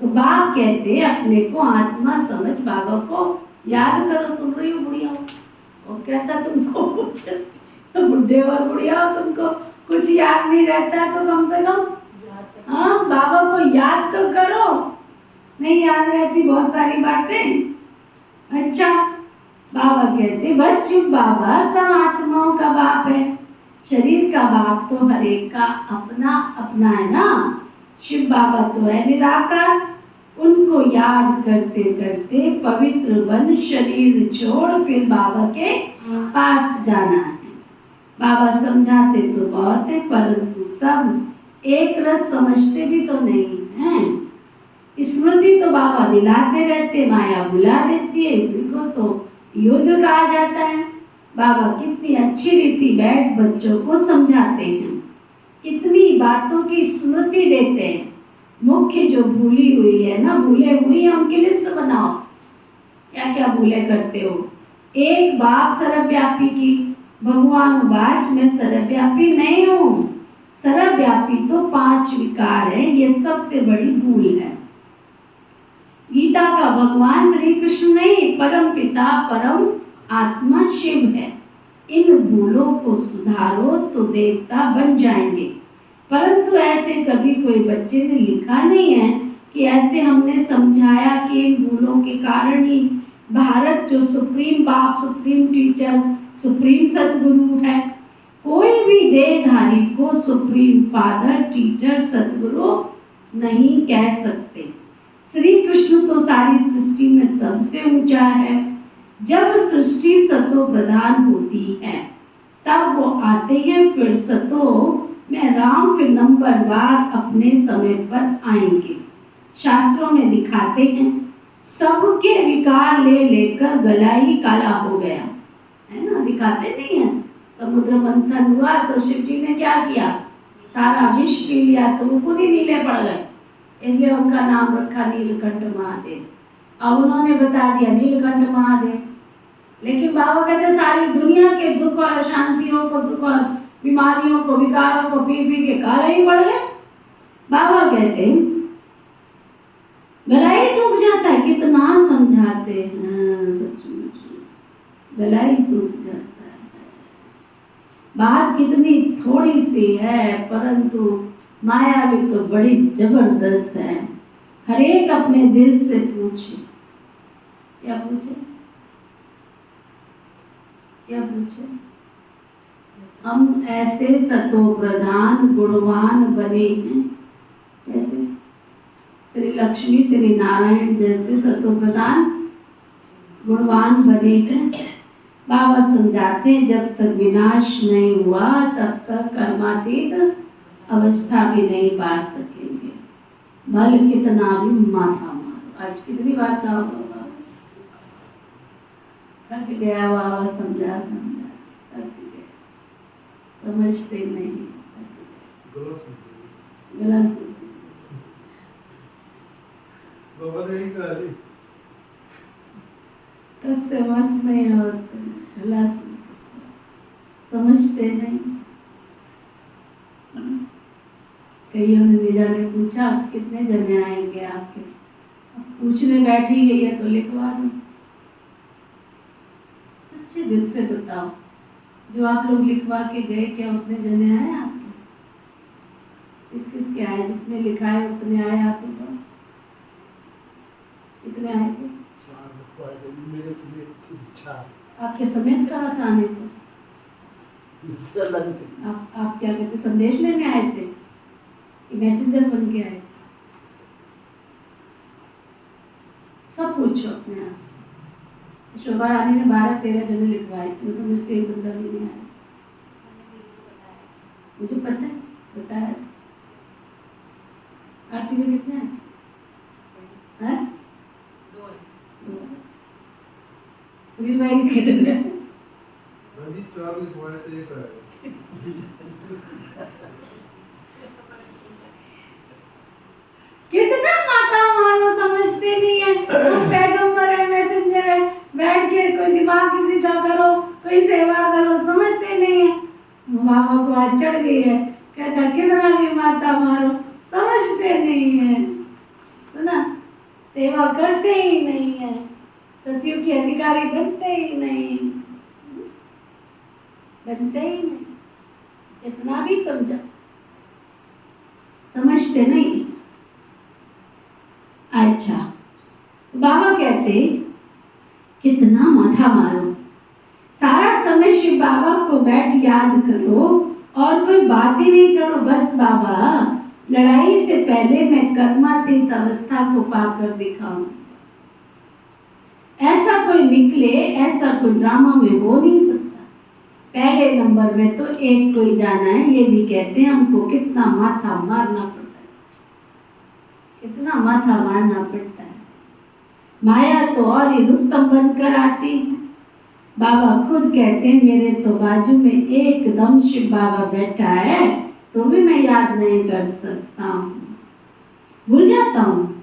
Speaker 2: तो बाप कहते अपने को आत्मा समझ बाबा को याद करो। सुन रही हो बुढ़िया? वो कहता तुमको कुछ, तो बुढ़े और बुढ़िया हो तुमको कुछ याद नहीं रहता है, तो कम से कम हाँ बाबा को याद तो करो। नहीं याद रहती बहुत सारी बातें। अच्छा, बाबा कहते बस शिव बाबा सब आत्माओं का बाप है, शरीर का बाप तो हर एक का अपना अपना है ना। शिव बाबा तो है निराकार, उनको याद करते करते पवित्र बन शरीर छोड़ फिर बाबा के पास जाना है। बाबा समझाते तो बहुत है, परंतु सब एक रस समझते भी तो नहीं हैं। स्मृति तो बाबा दिलाते रहते, माया बुला देती है, इसी को तो युद्ध कहा जाता है। बाबा कितनी अच्छी रीति बैठ बच्चों को समझाते हैं, कितनी बातों की स्मृति देते हैं। मुख्य जो भूली हुई है ना, भूले हुई है उनकी लिस्ट बनाओ, क्या क्या भूले करते हो। एक बाप सर्वव्यापी की, भगवान बाज मैं सर्वव्यापी नहीं हूँ। सर्वव्यापी तो 5 विकार है, ये सबसे बड़ी भूल है। गीता का भगवान श्री कृष्ण नहीं, परम पिता परम आत्मा शिव है। इन भूलों को सुधारो तो देवता बन जाएंगे। परंतु ऐसे कभी कोई बच्चे ने लिखा नहीं है कि ऐसे हमने समझाया कि इन भूलों के कारण ही भारत जो सुप्रीम बाप, सुप्रीम टीचर, सुप्रीम सतगुरु है, कोई भी देहधारी को सुप्रीम फादर, टीचर, सतगुरु नहीं कह सकते। श्री कृष्ण तो सारी सृष्टि में सबसे ऊंचा है। जब सृष्टि सतो प्रधान होती है तब वो आते हैं, फिर सतो में राम फिर नंबर बार अपने समय पर आएंगे। शास्त्रों में दिखाते हैं सबके विकार ले लेकर गला ही काला हो गया है ना, दिखाते नहीं है। समुद्र मंथन हुआ तो शिव जी ने क्या किया, सारा विष पी लिया, तो वो खुद ही नीले पड़ गए, इसलिए उनका नाम रखा नीलकंठ महादेव। अब उन्होंने बता दिया नीलकंठ महादेव। लेकिन बाबा कहते सारी दुनिया के दुख और अशांतियों को, दुख और बीमारियों को, विकारों को पी पी के काले ही पड़ गए। बाबा कहते गला ही सूख जाता है, कितना समझाते हैं, सचमुच गला ही सूख जाता है। बात कितनी थोड़ी सी है, परंतु माया भी तो बड़ी जबरदस्त है। हर एक अपने दिल से पूछे, क्या पूछे, क्या पूछे। हम ऐसे सतो प्रधान गुणवान बने हैं, जैसे श्री लक्ष्मी श्री नारायण जैसे सतो प्रधान गुणवान बने हैं। बाबा समझाते हैं जब तक विनाश नहीं हुआ तब तक कर्मातीत अवस्था भी नहीं पा सकेंगे। भल कितना भी माथा मारो। आज कितनी बार कहा होगा, थक गया बाबा, समझा समझा थक गया, समझते नहीं, गला सुनते।
Speaker 3: नहीं खाली
Speaker 2: कससे मस नहीं होते, अल्लाह से समझते नहीं। कईयों ने निजा ने पूछा कितने जने आएंगे आपके, अब पूछने बैठी गई है तो लिखवा दो। सच्चे दिल से बताओ, जो आप लोग लिखवा के गए क्या उतने जने आए आपके? किस किस के आए? जितने लिखाए उतने आए हाथों पर? कितने आए थे?
Speaker 3: 4 लिखवाए मेरे समेत 4।
Speaker 2: आपके समेत कहा था आने को?
Speaker 3: इससे अलग थे।
Speaker 2: आप क्या कहते, संदेश लेने आए थे कि मैसेंजर बन के आए? सब पूछो अपने आप से। शोभा रानी ने 12-13 जने लिखवाए, मैं समझते एक बंदा भी नहीं आया। मुझे पता है, बताया। आरती में कितने हैं? सुनील भाई के कितने हैं?
Speaker 3: जी 4 लिखवाए थे, 1 आया।
Speaker 2: कितना माथा मारो, समझते नहीं है। तुम पैगंबर है, मैसेंजर है, बैठ के कोई दिमाग किसी का करो, कोई सेवा करो, समझते नहीं है। बाबा को आज चढ़ गई है, कहता कितना भी माथा मारो, समझते नहीं है, तो ना सेवा करते ही नहीं है, सत्युग के अधिकारी बनते ही नहीं, बनते ही नहीं। कितना भी समझा, समझते नहीं। अच्छा, बाबा कहते कितना माथा मारो, सारा समय शिव बाबा को बैठ याद करो और कोई बात ही नहीं करो। बस बाबा, लड़ाई से पहले मैं कर्मातीत अवस्था को पाकर दिखाऊं। ऐसा कोई निकले, ऐसा कोई ड्रामा में हो नहीं सकता। पहले नंबर में तो एक कोई जाना है, ये भी कहते हैं हमको कितना माथा मारना पड़ता है, कितना माथा मारना पड़ता है। माया तो और ही रुस्तम बनकर आती है। बाबा खुद कहते हैं मेरे तो बाजू में एकदम शिव बाबा बैठा है तो भी मैं याद नहीं कर सकता हूँ, भूल जाता हूँ।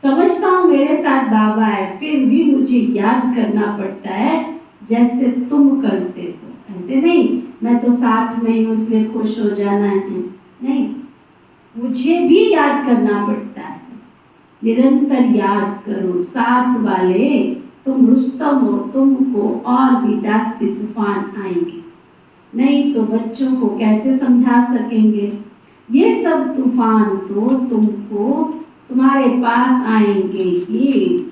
Speaker 2: समझता हूँ मेरे साथ बाबा है, फिर भी मुझे याद करना पड़ता है जैसे तुम करते हो। ऐसे नहीं मैं तो साथ में ही इसलिए खुश हो जाना है, नहीं, मुझे भी याद करना पड़ता है। निरंतर याद करो, साथ वाले तुम रुस्तम हो, तुमको और भी जास्ती तूफान आएंगे, नहीं तो बच्चों को कैसे समझा सकेंगे। ये सब तूफान तो तुमको तुम्हारे पास आएंगे ही।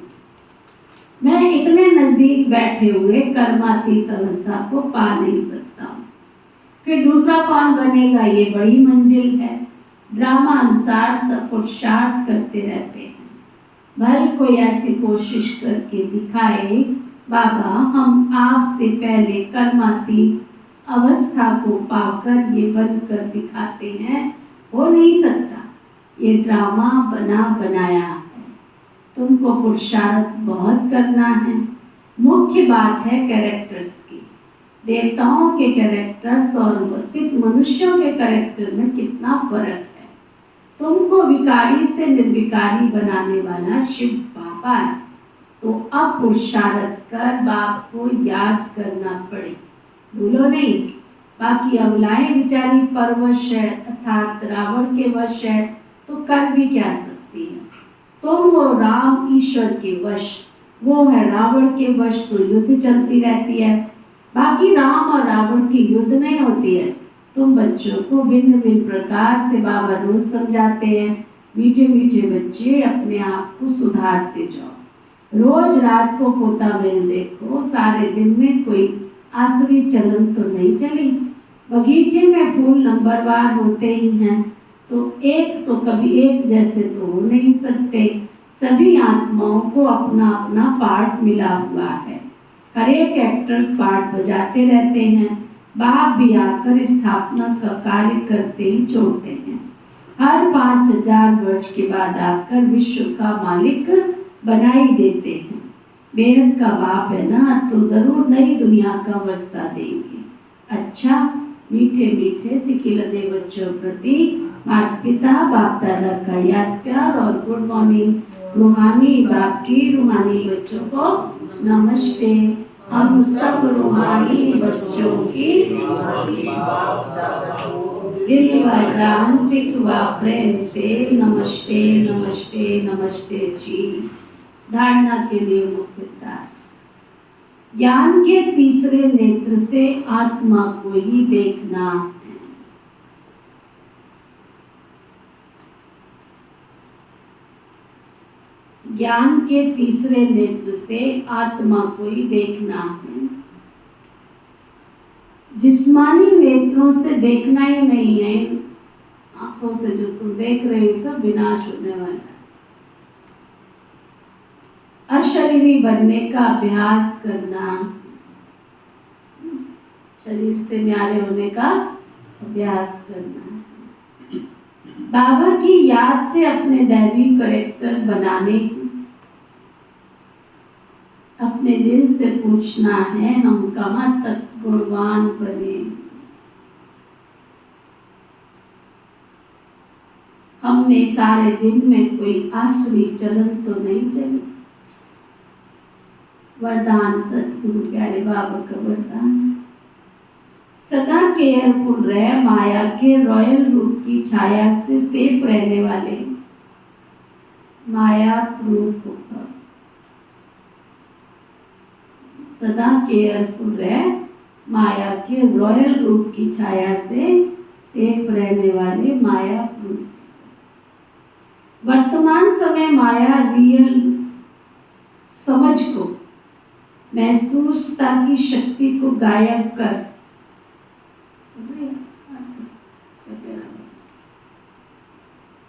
Speaker 2: मैं इतने नजदीक बैठे हुए कर्मातीत अवस्था को पा नहीं सकता हूँ, फिर दूसरा कौन बनेगा? ये बड़ी मंजिल है। ड्रामा अनुसार सब पुरुषार्थ करते रहते हैं, भले कोई ऐसी कोशिश करके दिखाए बाबा हम आपसे पहले कर्मातीत अवस्था को पाकर ये बनकर दिखाते हैं, हो नहीं सकता। ये ड्रामा बना बनाया है, तुमको पुरुषार्थ बहुत करना है। मुख्य बात है कैरेक्टर्स की। देवताओं के कैरेक्टर्स और मनुष्यों के कैरेक्टर में कितना फर्क है। तुमको विकारी से निर्विकारी बनाने वाला शिव बाबा है, तो अब पुरुषार्थ कर बाप को याद करना पड़े, भूलो नहीं। बाकी अबलाएं बेचारी परवश है, अर्थात रावण के वश है, तो कर भी क्या सकती है। तुम हो राम ईश्वर के वश, वो है रावण के वश, तो युद्ध चलती रहती है। बाकी राम और रावण की युद्ध नहीं होती है। तुम बच्चों को भिन्न भिन्न प्रकार से बाबा रोज समझाते हैं। मीठे मीठे बच्चे अपने आप को सुधारते जाओ। रोज रात को पोता मेल देखो, सारे दिन में कोई आसुरी चलन तो नहीं चली। बगीचे में फूल नंबरवार होते ही हैं, तो एक तो कभी एक जैसे तो हो नहीं सकते। सभी आत्माओं को अपना अपना पार्ट मिला हुआ है, हर एक एक्टर्स पार्ट बजाते रहते हैं। बाप भी आकर स्थापना का कार्य करते ही छोड़ते हैं। हर 5000 वर्ष के बाद आकर विश्व का मालिक बना ही देते हैं। बेहद का बाप है ना, तो जरूर नई दुनिया का वर्षा देंगे। अच्छा, मीठे मीठे सिखिलदे बच्चों प्रति माता पिता बाप दादा का याद प्यार और गुड मॉर्निंग। रूहानी बाप की रूहानी बच्चों को नमस्ते। हम सब रूहानी बच्चों की दिल व जान सिख व प्रेम से नमस्ते नमस्ते नमस्ते जी। धारणा के लिए मुख्य सार, ज्ञान के तीसरे नेत्र से आत्मा को ही देखना है। ज्ञान के तीसरे नेत्र से आत्मा को ही देखना है। जिस्मानी नेत्रों से देखना ही नहीं है। आंखों से जो तुम देख रहे हो सब विनाश होने वाला है। अशरीरी बनने का अभ्यास करना, शरीर से न्यारे होने का अभ्यास करना। बाबा की याद से अपने दैवी करेक्टर बनाने, अपने दिल से पूछना है हम कहाँ तक गुणवान बने। हमने सारे दिन में कोई आसुरी चलन तो नहीं चली। वरदान सतगुरु प्यारे बाबा का वरदान, सदा केयरफुल रहे, माया के रॉयल रूप की छाया से सेफ रहने वाले माया प्रूफ होगा। सदा केयरफुल रहे, माया के रॉयल रूप की छाया से सेफ रहने वाले माया प्रूफ। वर्तमान समय माया रियल समझ को, महसूसता की शक्ति को गायब कर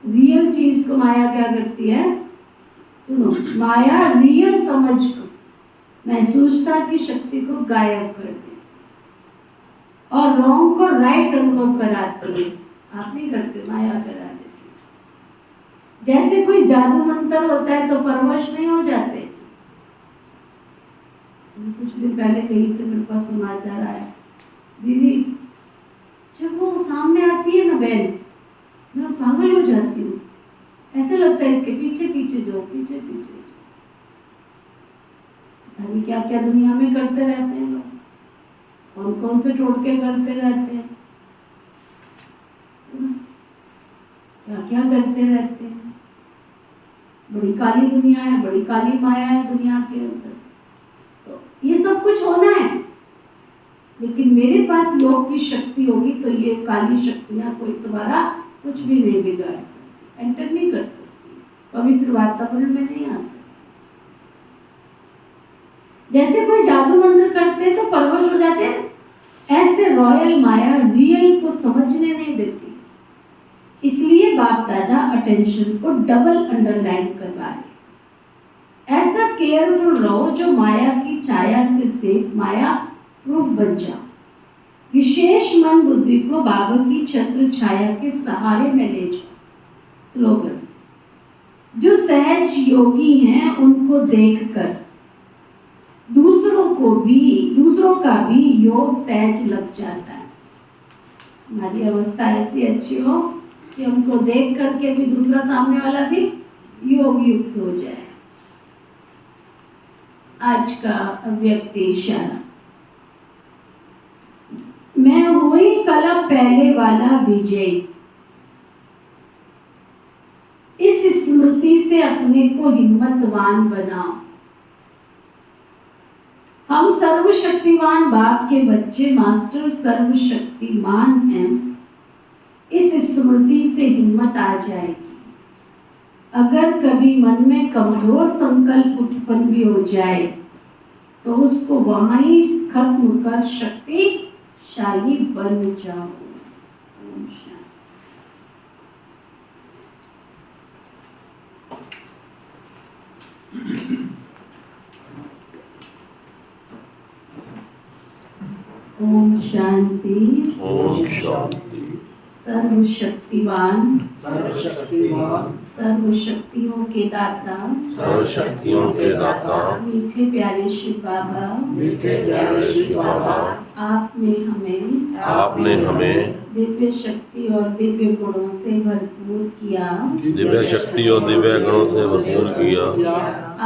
Speaker 2: रियल चीज को माया क्या करती है? सुनो, माया रियल समझ को, महसूसता की शक्ति को गायब कर दे और रॉन्ग को राइट अनुभव कराती है। आप नहीं करते, माया करा देती है। जैसे कोई जादू मंत्र होता है तो परवश नहीं हो जाते। कुछ दिन पहले कहीं से मेरे पास समाचार आया, दीदी जब वो सामने आती है ना बहन, मैं पागल हो जाती हूँ। ऐसा लगता है इसके पीछे पीछे जो पीछे पीछे अभी क्या क्या दुनिया में करते रहते हैं लोग, कौन कौन से टोटके करते रहते हैं, क्या क्या करते रहते हैं। बड़ी काली दुनिया है, बड़ी काली माया है दुनिया के अंदर। तो ये सब कुछ होना है, लेकिन मेरे पास योग की शक्ति होगी तो ये काली शक्तियां कोई तुम्हारा कुछ भी नहीं बिगाड़ सकती, एंटर नहीं कर सकती, पवित्र वातावरण में नहीं आ सकती। जैसे कोई जादू मंत्र करते तो परवश हो जाते, ऐसे रॉयल माया रियल को समझने नहीं देती। इसलिए बाप दादा अटेंशन को डबल अंडरलाइन करवा रहे। ऐसा केयरफुल रहो जो माया की छाया से सेफ माया प्रूफ बन जाओ। विशेष मन बुद्धि को बाबा की छत्र छाया के सहारे में ले जाओ। स्लोगन, जो सहज योगी हैं उनको देखकर दूसरों का भी योग सहज लग जाता है। हमारी अवस्था ऐसी अच्छी हो कि हमको देख करके भी दूसरा सामने वाला भी योग युक्त हो जाए। आज का अव्यक्त इशारा, मैं हुई कला पहले वाला विजय। इस स्मृति से अपने को हिम्मतवान बनाओ। हम सर्वशक्तिवान बाप के बच्चे, मास्टर सर्वशक्तिमान हैं। इस स्मृति से हिम्मत आ जाएगी। अगर कभी मन में कमजोर संकल्प उत्पन्न भी हो जाए तो उसको वहां ही खत्म कर शक्तिशाली बन जाओ। ओम शांति।
Speaker 5: ओम शांति।
Speaker 2: सर्वशक्तिवान सर्व शक्तियों के दाता,
Speaker 5: सर्व शक्तियों के दाता,
Speaker 2: मीठे प्यारे शिव बाबा,
Speaker 5: मीठे प्यारे शिव बाबा,
Speaker 2: आपने हमें
Speaker 5: दिव्य शक्ति और दिव्य गुणों से भरपूर किया।
Speaker 2: दिव्य शक्ति और दिव्य गुणों से भरपूर किया।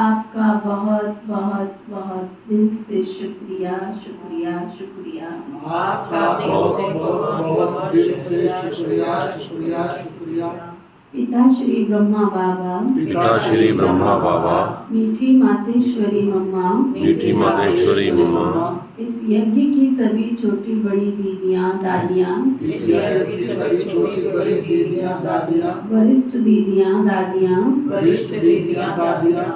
Speaker 5: आपका बहुत बहुत बहुत दिल से शुक्रिया शुक्रिया शुक्रिया।
Speaker 3: आपका बहुत बहुत दिल से शुक्रिया शुक्रिया शुक्रिया।
Speaker 2: पिता श्री ब्रह्मा बाबा,
Speaker 5: पिता श्री ब्रह्मा बाबा,
Speaker 2: मीठी मातेश्वरी मम्मा,
Speaker 5: मीठी मातेश्वरी मम्मा,
Speaker 2: इस यज्ञ की सभी छोटी बड़ी दीदियाँ दादियाँ,
Speaker 3: इस यज्ञ की सभी छोटी बड़ी दीदियाँ दादियाँ,
Speaker 2: वरिष्ठ दीदियाँ दादियाँ,
Speaker 3: वरिष्ठ दीदियाँ दादियाँ,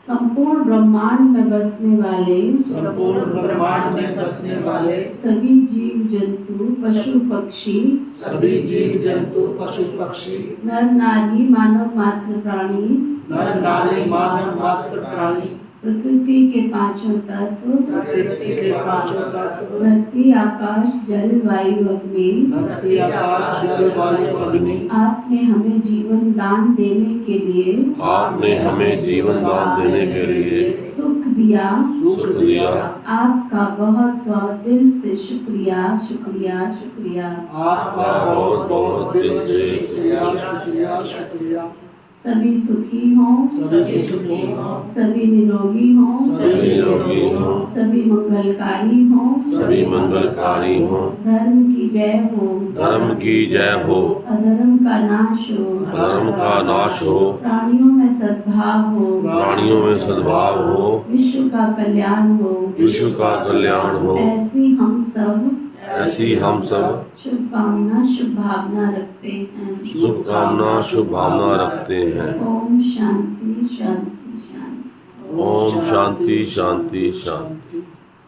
Speaker 2: संपूर्ण ब्रह्मांड में बसने वाले,
Speaker 3: संपूर्ण ब्रह्मांड में बसने वाले
Speaker 2: सभी जीव जंतु पशु पक्षी,
Speaker 3: सभी जीव जंतु पशु पक्षी,
Speaker 2: नर नारी मानव मात्र प्राणी,
Speaker 3: नर नारी मानव मात्र प्राणी,
Speaker 2: प्रकृति के पांचों तत्व,
Speaker 3: प्रकृति के पांचों तत्व,
Speaker 2: धरती आकाश जल वायु अग्नि,
Speaker 3: धरती आकाश जल वायु अग्नि,
Speaker 2: आपने हमें जीवन दान देने के लिए,
Speaker 5: आपने हमें जीवन दान देने के लिए
Speaker 2: सुख दिया।
Speaker 3: सुख दिया।
Speaker 2: आपका बहुत बहुत दिल से शुक्रिया शुक्रिया शुक्रिया।
Speaker 3: आपका बहुत बहुत दिल से शुक्रिया शुक्रिया शुक्रिया।
Speaker 2: सभी सुखी हों,
Speaker 3: सभी सुखी हों,
Speaker 2: सभी निरोगी हों,
Speaker 3: सभी निरोगी हों,
Speaker 2: सभी मंगलकारी हों,
Speaker 5: सभी मंगलकारी हों।
Speaker 2: धर्म की जय हो,
Speaker 5: धर्म की जय हो,
Speaker 2: अधर्म का नाश हो,
Speaker 5: धर्म का नाश हो,
Speaker 2: प्राणियों में सद्भाव हो,
Speaker 5: प्राणियों में सद्भाव हो,
Speaker 2: विश्व का कल्याण हो।
Speaker 5: विश्व का कल्याण हो।
Speaker 2: ऐसी हम सब
Speaker 5: ऐसी हम सब
Speaker 2: शुभकामना शुभ भावना रखते हैं।
Speaker 5: शुभकामना शुभ भावना रखते हैं।
Speaker 2: ओम शांति शांति शांति।
Speaker 5: ओम शांति शांति शांति।